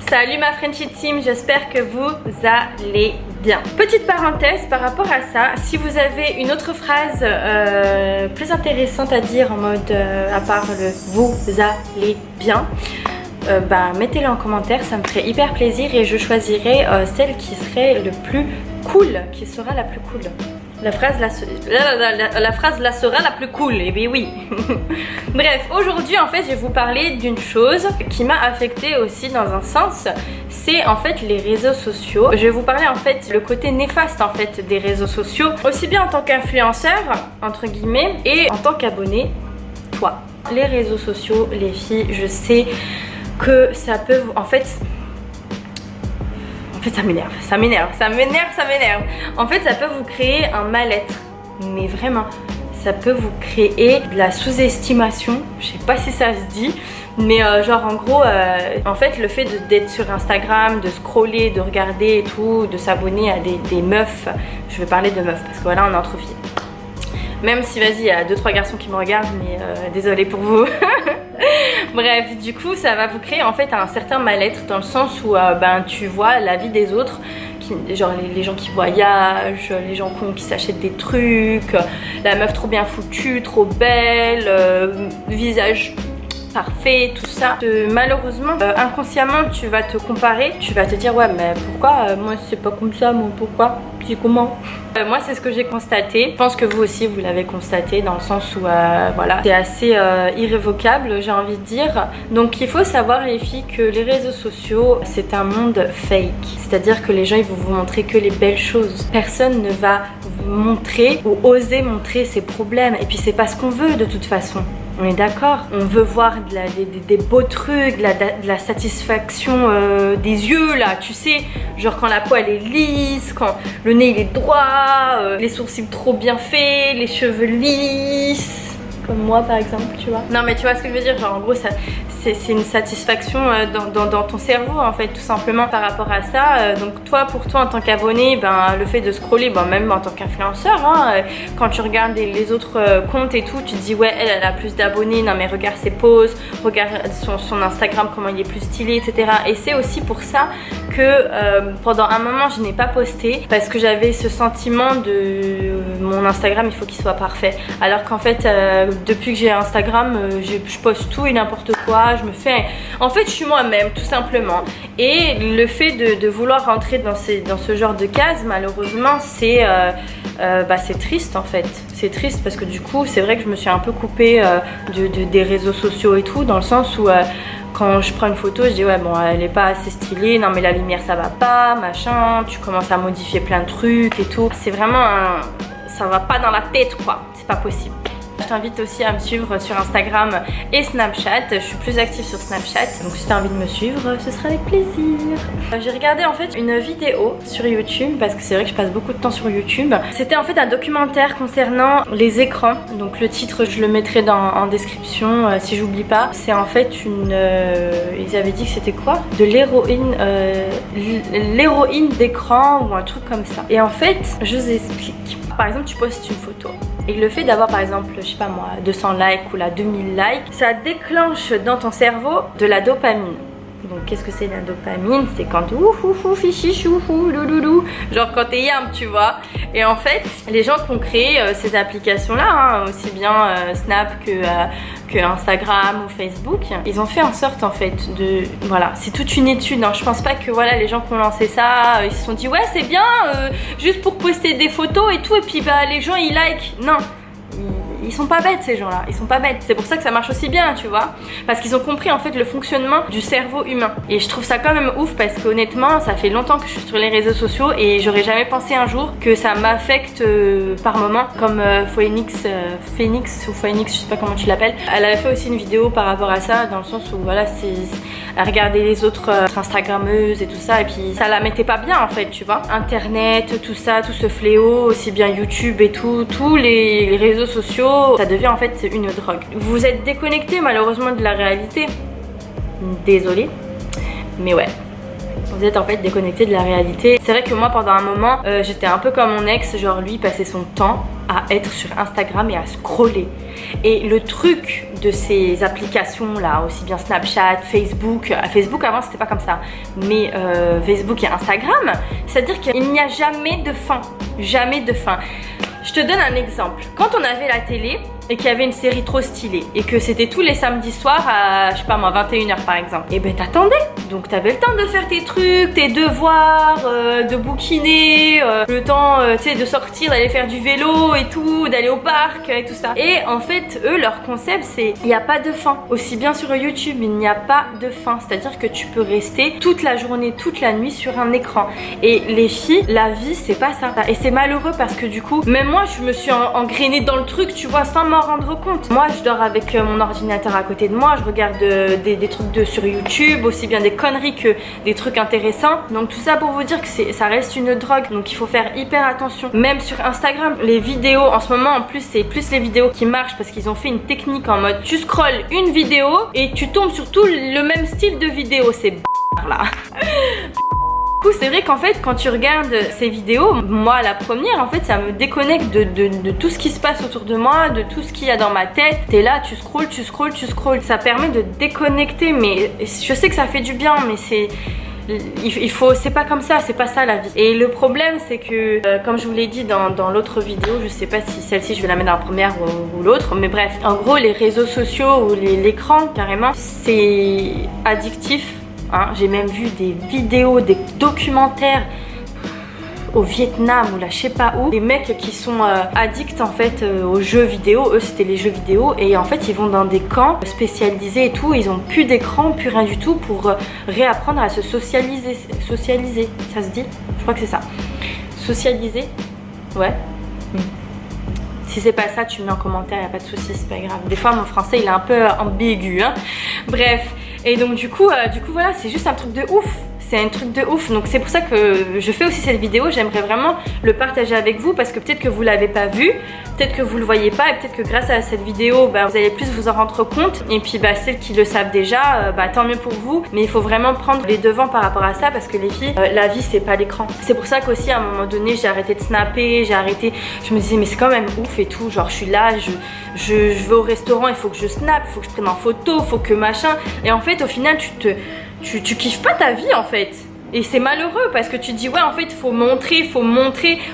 Salut ma Frenchie Team, j'espère que vous allez bien. Petite parenthèse par rapport à ça, si vous avez une autre phrase plus intéressante à dire en mode à part le vous allez bien, bah mettez-le en commentaire, ça me ferait hyper plaisir et je choisirai celle qui serait le plus cool, qui sera la plus cool. La phrase là sera la plus cool, et bien oui. Bref, aujourd'hui en fait je vais vous parler d'une chose qui m'a affectée aussi dans un sens. C'est en fait les réseaux sociaux. Je vais vous parler en fait le côté néfaste en fait des réseaux sociaux, aussi bien en tant qu'influenceur entre guillemets et en tant qu'abonné, toi. Les réseaux sociaux, les filles, je sais que ça peut vous... En fait ça m'énerve. En fait, ça peut vous créer un mal-être. Mais vraiment, ça peut vous créer de la sous-estimation. Je sais pas si ça se dit. Mais genre en gros, en fait, le fait d'être sur Instagram, de scroller, de regarder et tout, de s'abonner à des meufs. Je vais parler de meufs parce que voilà, on est entre filles. Même si, vas-y, il y a 2-3 garçons qui me regardent, mais désolée pour vous. Bref, du coup, ça va vous créer en fait un certain mal-être dans le sens où ben, tu vois la vie des autres, genre les gens qui voyagent, les gens qui s'achètent des trucs, la meuf trop bien foutue, trop belle, visage parfait, tout ça. Malheureusement, inconsciemment, tu vas te comparer, tu vas te dire ouais mais pourquoi moi c'est pas comme ça, moi pourquoi, puis comment. Moi c'est ce que j'ai constaté, je pense que vous aussi vous l'avez constaté dans le sens où voilà, c'est assez irrévocable j'ai envie de dire. Donc il faut savoir les filles que les réseaux sociaux c'est un monde fake, c'est à dire que les gens ils vont vous montrer que les belles choses, personne ne va vous montrer ou oser montrer ses problèmes et puis c'est pas ce qu'on veut de toute façon. On est d'accord, on veut voir des beaux trucs, de la satisfaction des yeux là, tu sais, genre quand la peau elle est lisse, quand le nez il est droit, les sourcils trop bien faits, les cheveux lisses, comme moi par exemple, tu vois. Non mais tu vois ce que je veux dire, genre en gros c'est une satisfaction dans ton cerveau en fait, tout simplement par rapport à ça. Donc pour toi en tant qu'abonné, ben, le fait de scroller, ben, même en tant qu'influenceur, hein, quand tu regardes les autres comptes et tout, tu te dis ouais elle a plus d'abonnés, non mais regarde ses poses, regarde son Instagram comment il est plus stylé, etc. Et c'est aussi pour ça que pendant un moment je n'ai pas posté parce que j'avais ce sentiment de mon Instagram il faut qu'il soit parfait, alors qu'en fait depuis que j'ai Instagram je poste tout et n'importe quoi. Je me fais... En fait, je suis moi-même, tout simplement. Et le fait de vouloir rentrer dans ce genre de case, malheureusement, c'est triste, en fait. C'est triste parce que du coup, c'est vrai que je me suis un peu coupée des réseaux sociaux et tout, dans le sens où... quand je prends une photo, je dis ouais bon elle est pas assez stylée, non mais la lumière ça va pas, machin, tu commences à modifier plein de trucs et tout. C'est vraiment ça va pas dans la tête quoi, c'est pas possible. Je t'invite aussi à me suivre sur Instagram et Snapchat. Je suis plus active sur Snapchat, donc si tu as envie de me suivre, ce sera avec plaisir. J'ai regardé en fait une vidéo sur YouTube, parce que c'est vrai que je passe beaucoup de temps sur YouTube. C'était en fait un documentaire concernant les écrans. Donc le titre, je le mettrai en description si j'oublie pas. C'est en fait ils avaient dit que c'était quoi? De l'héroïne d'écran ou un truc comme ça. Et en fait, je vous explique. Par exemple, tu postes une photo. Et le fait d'avoir par exemple, je sais pas moi, 200 likes ou 2000 likes, ça déclenche dans ton cerveau de la dopamine. Donc qu'est-ce que c'est la dopamine? C'est quand louloulou, genre quand t'es yam, tu vois. Et en fait, les gens qui ont créé ces applications-là, hein, aussi bien Snap que Instagram ou Facebook, ils ont fait en sorte en fait de... Voilà, c'est toute une étude, hein. Je pense pas que voilà, les gens qui ont lancé ça, ils se sont dit ouais c'est bien, juste pour poster des photos et tout, et puis bah les gens ils like. Non, ils sont pas bêtes ces gens-là, ils sont pas bêtes. C'est pour ça que ça marche aussi bien, tu vois. Parce qu'ils ont compris en fait le fonctionnement du cerveau humain. Et je trouve ça quand même ouf parce qu'honnêtement, ça fait longtemps que je suis sur les réseaux sociaux et j'aurais jamais pensé un jour que ça m'affecte par moment. Comme Phoenix, je sais pas comment tu l'appelles. Elle avait fait aussi une vidéo par rapport à ça, dans le sens où voilà, c'est à regarder les autres Instagrammeuses et tout ça, et puis ça la mettait pas bien en fait, tu vois. Internet, tout ça, tout ce fléau, aussi bien YouTube et tout, tous les réseaux sociaux, ça devient en fait une drogue. Vous êtes déconnecté malheureusement de la réalité. Désolée, mais ouais. Vous êtes en fait déconnecté de la réalité. C'est vrai que moi pendant un moment j'étais un peu comme mon ex, genre lui passait son temps à être sur Instagram et à scroller. Et le truc de ces applications là, aussi bien Snapchat, Facebook avant c'était pas comme ça, mais Facebook et Instagram, c'est-à-dire qu'il n'y a jamais de fin, jamais de fin. Je te donne un exemple. Quand on avait la télé et qu'il y avait une série trop stylée et que c'était tous les samedis soirs à, je sais pas moi, 21h par exemple, et ben t'attendais. Donc t'avais le temps de faire tes trucs, tes devoirs, de bouquiner, le temps tu sais de sortir, d'aller faire du vélo et tout, d'aller au parc et tout ça. Et en fait eux leur concept c'est il n'y a pas de fin. Aussi bien sur YouTube il n'y a pas de fin. C'est-à-dire que tu peux rester toute la journée, toute la nuit sur un écran. Et les filles, la vie c'est pas ça. Et c'est malheureux parce que du coup, même moi je me suis engrainée dans le truc, tu vois, sans m'en rendre compte. Moi je dors avec mon ordinateur à côté de moi, je regarde des trucs sur YouTube, aussi bien des conneries que des trucs intéressants. Donc tout ça pour vous dire que ça reste une drogue, donc il faut faire hyper attention. Même sur Instagram, les vidéos en ce moment en plus c'est plus les vidéos qui marchent parce qu'ils ont fait une technique en mode tu scrolles une vidéo et tu tombes sur tout le même style de vidéo. C'est là. C'est vrai qu'en fait quand tu regardes ces vidéos, moi la première en fait ça me déconnecte de tout ce qui se passe autour de moi, de tout ce qu'il y a dans ma tête. T'es là, tu scrolles, ça permet de déconnecter, mais je sais que ça fait du bien, mais c'est pas comme ça, c'est pas ça la vie. Et le problème c'est que comme je vous l'ai dit dans l'autre vidéo, je sais pas si celle-ci je vais la mettre dans la première ou l'autre, mais bref, en gros les réseaux sociaux ou l'écran carrément c'est addictif. Hein, j'ai même vu des vidéos, des documentaires au Vietnam ou là je sais pas où, des mecs qui sont addicts en fait aux jeux vidéo. Eux c'était les jeux vidéo et en fait ils vont dans des camps spécialisés et tout, ils ont plus d'écran, plus rien du tout pour réapprendre à se socialiser, ça se dit? Je crois que c'est ça, socialiser, ouais. Si c'est pas ça, tu me mets en commentaire, y a pas de souci, c'est pas grave. Des fois mon français il est un peu ambigu, hein. Bref, et donc du coup voilà, c'est juste un truc de ouf. C'est un truc de ouf, donc c'est pour ça que je fais aussi cette vidéo. J'aimerais vraiment le partager avec vous parce que peut-être que vous l'avez pas vu, peut-être que vous le voyez pas et peut-être que grâce à cette vidéo vous allez plus vous en rendre compte. Et puis celles qui le savent déjà, tant mieux pour vous, mais il faut vraiment prendre les devants par rapport à ça parce que les filles, la vie c'est pas l'écran. C'est pour ça qu'aussi à un moment donné j'ai arrêté de snapper, je me disais mais c'est quand même ouf et tout, genre je suis là, je vais au restaurant, il faut que je snap, il faut que je prenne en photo, il faut que machin, et en fait au final tu kiffes pas ta vie en fait. Et c'est malheureux parce que tu dis ouais en fait faut montrer,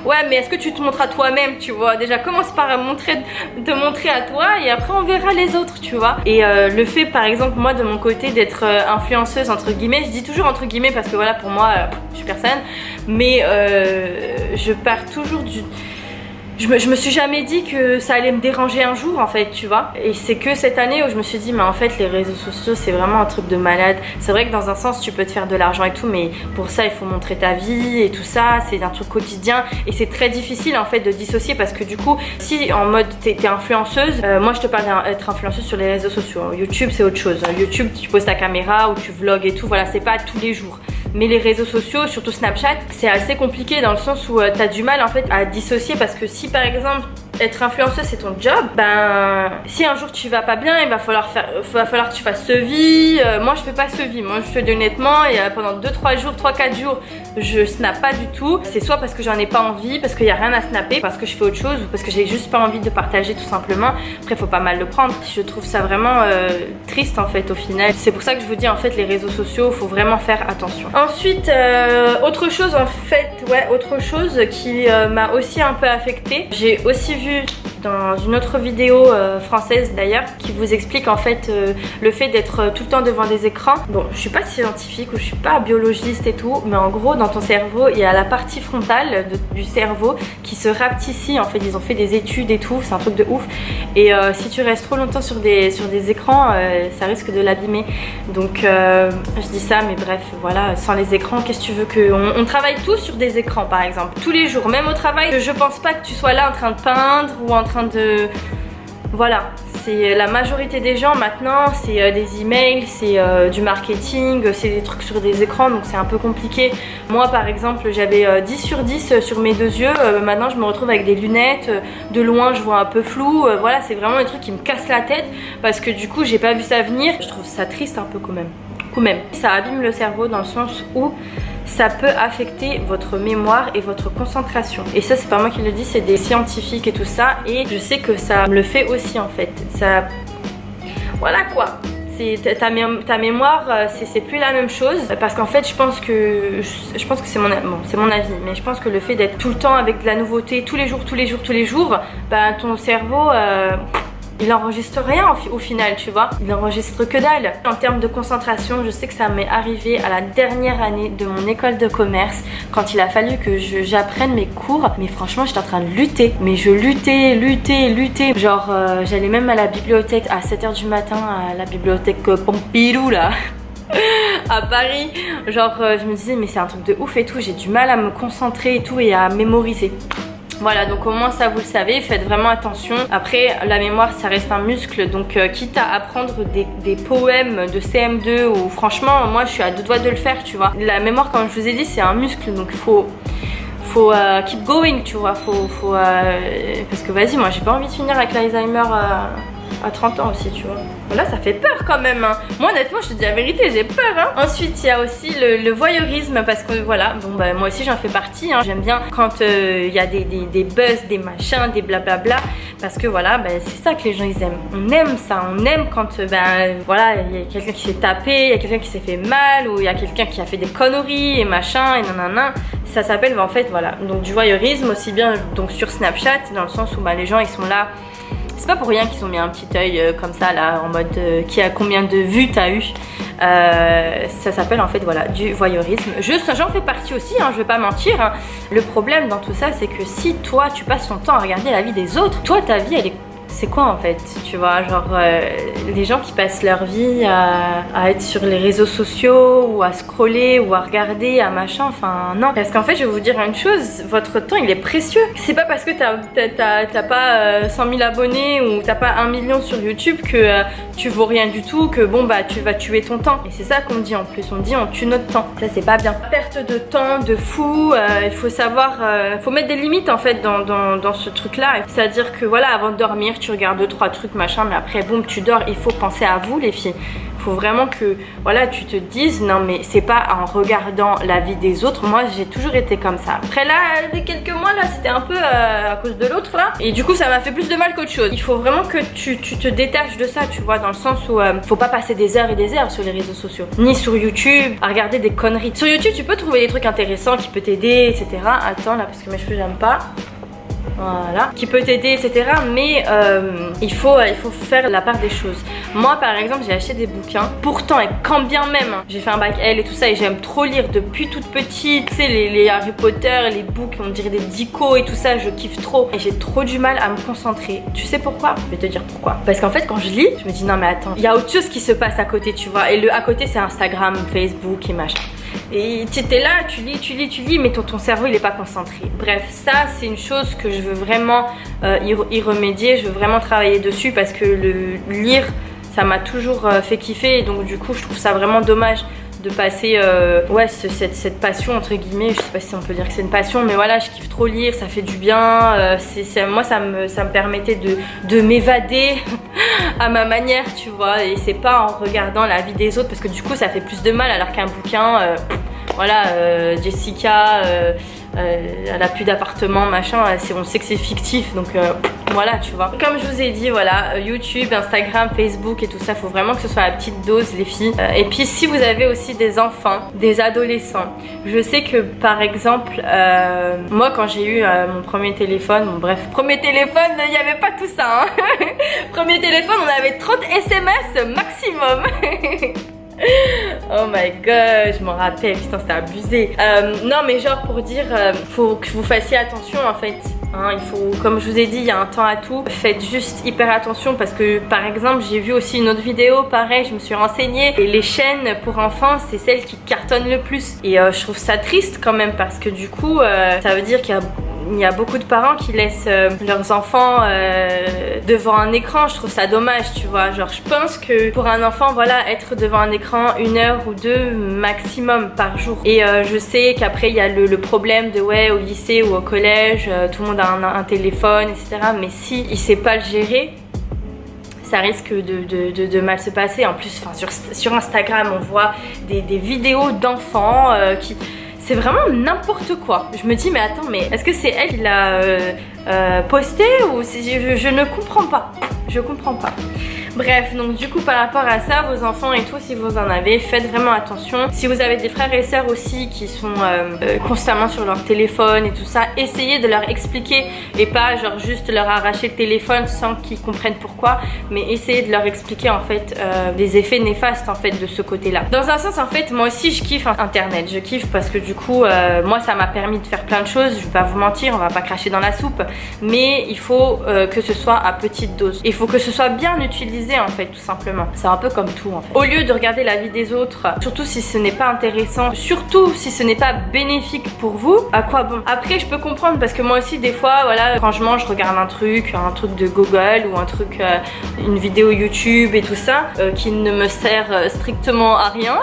ouais mais est-ce que tu te montres à toi-même, tu vois? Déjà commence par te montrer à toi et après on verra les autres, tu vois. Et le fait par exemple moi de mon côté d'être influenceuse entre guillemets, je dis toujours entre guillemets parce que voilà pour moi je suis personne, mais je pars toujours je me suis jamais dit que ça allait me déranger un jour en fait, tu vois. Et c'est que cette année où je me suis dit mais en fait les réseaux sociaux c'est vraiment un truc de malade. C'est vrai que dans un sens tu peux te faire de l'argent et tout, mais pour ça il faut montrer ta vie et tout ça, c'est un truc quotidien et c'est très difficile en fait de dissocier parce que du coup si en mode t'es influenceuse, moi je te parle d'être influenceuse sur les réseaux sociaux. YouTube c'est autre chose, YouTube tu poses ta caméra ou tu vlogs et tout, voilà, c'est pas tous les jours. Mais les réseaux sociaux, surtout Snapchat, c'est assez compliqué dans le sens où t'as du mal en fait à dissocier parce que si par exemple être influenceuse c'est ton job, si un jour tu vas pas bien, il va falloir que tu fasses vie. Moi je fais pas vie, moi je te dis honnêtement, et pendant 2-3 jours, 3-4 jours je snap pas du tout. C'est soit parce que j'en ai pas envie, parce qu'il y a rien à snapper, parce que je fais autre chose ou parce que j'ai juste pas envie de partager tout simplement. Après faut pas mal le prendre, je trouve ça vraiment triste en fait au final. C'est pour ça que je vous dis en fait les réseaux sociaux faut vraiment faire attention. Ensuite autre chose en fait, autre chose qui m'a aussi un peu affectée, j'ai aussi vu dans une autre vidéo française d'ailleurs qui vous explique en fait le fait d'être tout le temps devant des écrans. Bon, je suis pas scientifique ou je suis pas biologiste et tout, mais en gros dans ton cerveau il y a la partie frontale du cerveau qui se rapetissit. En fait ils ont fait des études et tout, c'est un truc de ouf. Et si tu restes trop longtemps sur des écrans, ça risque de l'abîmer. Donc je dis ça, mais bref, voilà, sans les écrans, qu'est-ce que tu veux que on travaille tous sur des écrans par exemple, tous les jours, même au travail. Je pense pas que tu sois là en train de peindre ou en train de... Voilà, c'est la majorité des gens maintenant, c'est des emails, c'est du marketing, c'est des trucs sur des écrans, donc c'est un peu compliqué. Moi par exemple j'avais 10 sur 10 sur mes deux yeux, maintenant je me retrouve avec des lunettes, de loin je vois un peu flou, voilà, c'est vraiment des trucs qui me cassent la tête parce que du coup j'ai pas vu ça venir. Je trouve ça triste un peu quand même. beaucoup même. Ça abîme le cerveau dans le sens où ça peut affecter votre mémoire et votre concentration. Et ça, c'est pas moi qui le dis, c'est des scientifiques et tout ça. Et je sais que ça me le fait aussi en fait. Ça... Voilà quoi. Ta mémoire, c'est plus la même chose. Parce qu'en fait, je pense que c'est mon avis. Mais je pense que le fait d'être tout le temps avec de la nouveauté, tous les jours, bah, ton cerveau... il enregistre rien au final, tu vois. Il enregistre que dalle. En termes de concentration, je sais que ça m'est arrivé à la dernière année de mon école de commerce, quand il a fallu que j'apprenne mes cours. Mais franchement, j'étais en train de lutter. Mais je luttais. Genre, j'allais même à la bibliothèque à 7h du matin, à la bibliothèque Pompidou, là. À Paris. Genre, je me disais, mais c'est un truc de ouf et tout. J'ai du mal à me concentrer et tout et à mémoriser. Voilà, donc au moins ça vous le savez, faites vraiment attention. Après, la mémoire ça reste un muscle, donc quitte à apprendre des poèmes de CM2 ou franchement, moi je suis à deux doigts de le faire, tu vois. La mémoire, comme je vous ai dit, c'est un muscle, donc faut keep going, tu vois. Parce que vas-y, moi j'ai pas envie de finir avec l'Alzheimer à 30 ans aussi, tu vois. Là, ça fait peur quand même, hein. Moi, honnêtement, je te dis la vérité, j'ai peur, hein. Ensuite, il y a aussi le voyeurisme, parce que voilà, bon, bah, moi aussi, j'en fais partie, hein. J'aime bien quand il y a des buzz, des machins, des blablabla, parce que voilà, bah, c'est ça que les gens, ils aiment. On aime ça, on aime quand, voilà, il y a quelqu'un qui s'est tapé, il y a quelqu'un qui s'est fait mal, ou il y a quelqu'un qui a fait des conneries, et machin, et nanana. Ça s'appelle, bah, en fait, voilà, donc du voyeurisme, aussi bien donc sur Snapchat, dans le sens où bah, les gens, ils sont là. C'est pas pour rien qu'ils ont mis un petit œil comme ça là en mode combien de vues t'as eu. Ça s'appelle en fait voilà du voyeurisme. J'en fais partie aussi, hein, je vais pas mentir, hein. Le problème dans tout ça, c'est que si toi tu passes ton temps à regarder la vie des autres, toi ta vie elle est... C'est quoi en fait, tu vois, genre les gens qui passent leur vie à être sur les réseaux sociaux ou à scroller ou à regarder, à machin, enfin non. Parce qu'en fait, je vais vous dire une chose, votre temps il est précieux. C'est pas parce que t'as pas 100 000 abonnés ou t'as pas 1 million sur YouTube que tu vaux rien du tout, que bon bah tu vas tuer ton temps. Et c'est ça qu'on dit en plus, on dit on tue notre temps. Ça c'est pas bien. Perte de temps, de fou, il faut savoir, faut mettre des limites en fait dans ce truc là. C'est-à-dire que voilà, avant de dormir, tu regardes 2-3 trucs machin, mais après boum tu dors. Il faut penser à vous les filles. Il faut vraiment que voilà tu te dises non mais c'est pas en regardant la vie des autres. Moi j'ai toujours été comme ça. Après là des quelques mois là c'était un peu à cause de l'autre là, et du coup ça m'a fait plus de mal qu'autre chose. Il faut vraiment que tu te détaches de ça, tu vois, dans le sens où faut pas passer des heures et des heures sur les réseaux sociaux, ni sur YouTube à regarder des conneries. Sur YouTube tu peux trouver des trucs intéressants qui peuvent t'aider, etc. Attends là parce que mes cheveux j'aime pas. Voilà, qui peut t'aider, etc. Mais il faut faire la part des choses. Moi par exemple j'ai acheté des bouquins. Pourtant et quand bien même j'ai fait un bac L et tout ça, et j'aime trop lire depuis toute petite. Tu sais les Harry Potter, les books, on dirait des dico et tout ça, je kiffe trop. Et j'ai trop du mal à me concentrer. Tu sais pourquoi? Je vais te dire pourquoi. Parce qu'en fait quand je lis, je me dis non mais attends, il y a autre chose qui se passe à côté, tu vois. Et le à côté c'est Instagram, Facebook et machin. Et tu es là, tu lis, mais ton cerveau il est pas concentré. Bref, ça c'est une chose que je veux vraiment y remédier. Je veux vraiment travailler dessus parce que le lire ça m'a toujours fait kiffer. Et donc du coup je trouve ça vraiment dommage de passer ouais, cette passion entre guillemets. Je sais pas si on peut dire que c'est une passion, mais voilà, je kiffe trop lire, ça fait du bien. Moi ça me permettait de m'évader à ma manière, tu vois. Et c'est pas en regardant la vie des autres, parce que du coup ça fait plus de mal, alors qu'un bouquin voilà, Jessica elle a plus d'appartement machin, on sait que c'est fictif, donc voilà, tu vois. Comme je vous ai dit, voilà, YouTube, Instagram, Facebook et tout ça, faut vraiment que ce soit à petite dose les filles. Et puis si vous avez aussi des enfants, des adolescents, je sais que par exemple moi quand j'ai eu mon premier téléphone, bon bref, premier téléphone, il n'y avait pas tout ça, hein. Premier téléphone, on avait 30 SMS maximum. Oh my god, je m'en rappelle, putain c'était abusé. Non mais genre pour dire, faut que vous fassiez attention en fait, hein, il faut, comme je vous ai dit, il y a un temps à tout. Faites juste hyper attention, parce que par exemple j'ai vu aussi une autre vidéo, pareil, je me suis renseignée, et les chaînes pour enfants c'est celles qui cartonnent le plus. Et je trouve ça triste quand même, parce que du coup ça veut dire qu'il y a beaucoup de parents qui laissent leurs enfants devant un écran. Je trouve ça dommage, tu vois. Genre je pense que pour un enfant, voilà, être devant un écran 1 heure ou 2 maximum par jour. Et je sais qu'après il y a le problème de ouais, au lycée ou au collège, tout le monde a un téléphone, etc. Mais si il sait pas le gérer, ça risque de mal se passer. En plus, sur Instagram, on voit des vidéos d'enfants qui... C'est vraiment n'importe quoi. Je me dis mais attends, mais est-ce que c'est elle qui l'a posté ou je ne comprends pas. Je comprends pas. Bref, donc du coup par rapport à ça, vos enfants et tout, si vous en avez, faites vraiment attention. Si vous avez des frères et sœurs aussi qui sont constamment sur leur téléphone et tout ça, essayez de leur expliquer et pas genre juste leur arracher le téléphone sans qu'ils comprennent pourquoi, mais essayez de leur expliquer en fait les effets néfastes en fait de ce côté-là. Dans un sens en fait, moi aussi je kiffe internet, je kiffe parce que du coup moi ça m'a permis de faire plein de choses, je vais pas vous mentir, on va pas cracher dans la soupe, mais il faut que ce soit à petite dose. Il faut que ce soit bien utilisé en fait, tout simplement. C'est un peu comme tout en fait. Au lieu de regarder la vie des autres, surtout si ce n'est pas intéressant, surtout si ce n'est pas bénéfique pour vous, à quoi bon? Après je peux comprendre parce que moi aussi des fois, voilà, quand je mange, je regarde un truc de Google ou un truc, une vidéo YouTube et tout ça, qui ne me sert strictement à rien.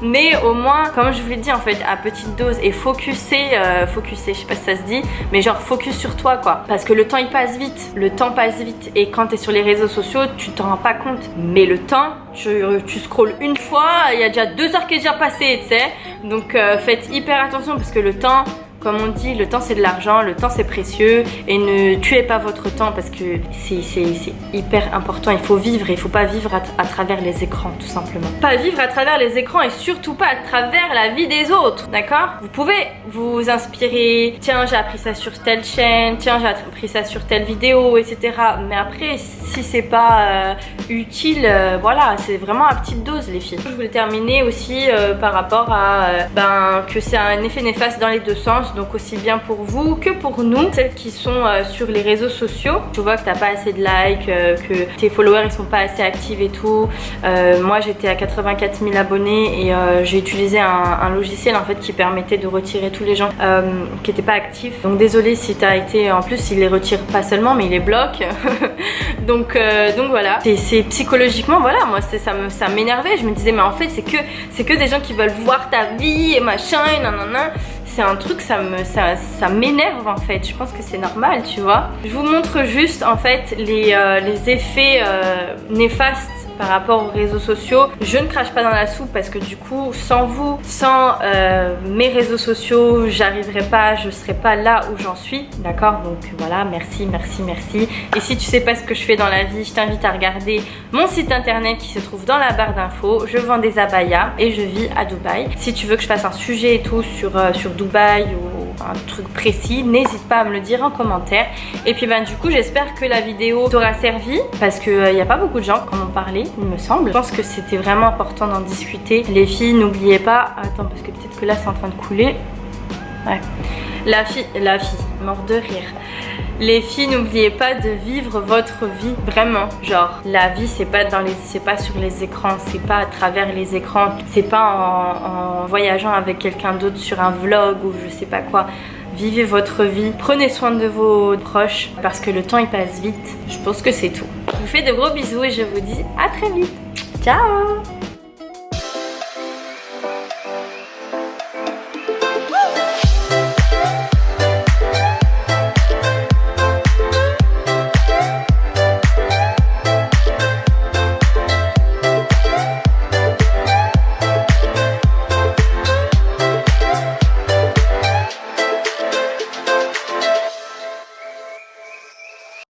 Mais au moins, comme je vous l'ai dit en fait, à petite dose et focuser, je sais pas si ça se dit, mais genre focus sur toi quoi. Parce que le temps il passe vite, le temps passe vite et quand t'es sur les réseaux sociaux, tu t'en rends pas compte, mais le temps, tu scrolles une fois, il y a déjà 2 heures qui est déjà passé, tu sais. Donc faites hyper attention parce que le temps, comme on dit, le temps c'est de l'argent, le temps c'est précieux et ne tuez pas votre temps parce que c'est hyper important. Il faut vivre et il faut pas vivre à travers les écrans tout simplement. Pas vivre à travers les écrans et surtout pas à travers la vie des autres, d'accord? Vous pouvez vous inspirer, tiens j'ai appris ça sur telle chaîne, tiens j'ai appris ça sur telle vidéo, etc. Mais après si c'est pas utile, voilà, c'est vraiment à petite dose les filles. Je voulais terminer aussi par rapport à que c'est un effet néfaste dans les deux sens. Donc aussi bien pour vous que pour nous, celles qui sont sur les réseaux sociaux. Je vois que t'as pas assez de likes, que tes followers ils sont pas assez actifs et tout. Moi j'étais à 84 000 abonnés et j'ai utilisé un logiciel en fait qui permettait de retirer tous les gens qui étaient pas actifs. Donc désolé si t'as été, en plus il les retire pas seulement mais il les bloque. donc voilà. C'est psychologiquement, voilà, moi ça m'énervait. Je me disais mais en fait c'est que des gens qui veulent voir ta vie et machin et nanana. C'est un truc, ça m'énerve en fait. Je pense que c'est normal, tu vois. Je vous montre juste en fait les effets néfastes par rapport aux réseaux sociaux. Je ne crache pas dans la soupe parce que du coup, sans vous, sans mes réseaux sociaux, j'arriverai pas, je serai pas là où j'en suis, d'accord? Donc voilà, merci. Et si tu sais pas ce que je fais dans la vie, je t'invite à regarder mon site internet qui se trouve dans la barre d'infos. Je vends des abayas et je vis à Dubaï. Si tu veux que je fasse un sujet et tout sur Dubaï ou un truc précis, n'hésite pas à me le dire en commentaire. Et puis du coup j'espère que la vidéo t'aura servi parce qu'il n'y a pas beaucoup de gens qui en ont parlé, il me semble. Je pense que c'était vraiment important d'en discuter. Les filles, n'oubliez pas, attends parce que peut-être que là c'est en train de couler. Ouais. La fille, mort de rire. Les filles, n'oubliez pas de vivre votre vie vraiment. Genre, la vie, c'est pas sur les écrans, c'est pas à travers les écrans, c'est pas en voyageant avec quelqu'un d'autre sur un vlog ou je sais pas quoi. Vivez votre vie, prenez soin de vos proches parce que le temps il passe vite. Je pense que c'est tout. Je vous fais de gros bisous et je vous dis à très vite. Ciao!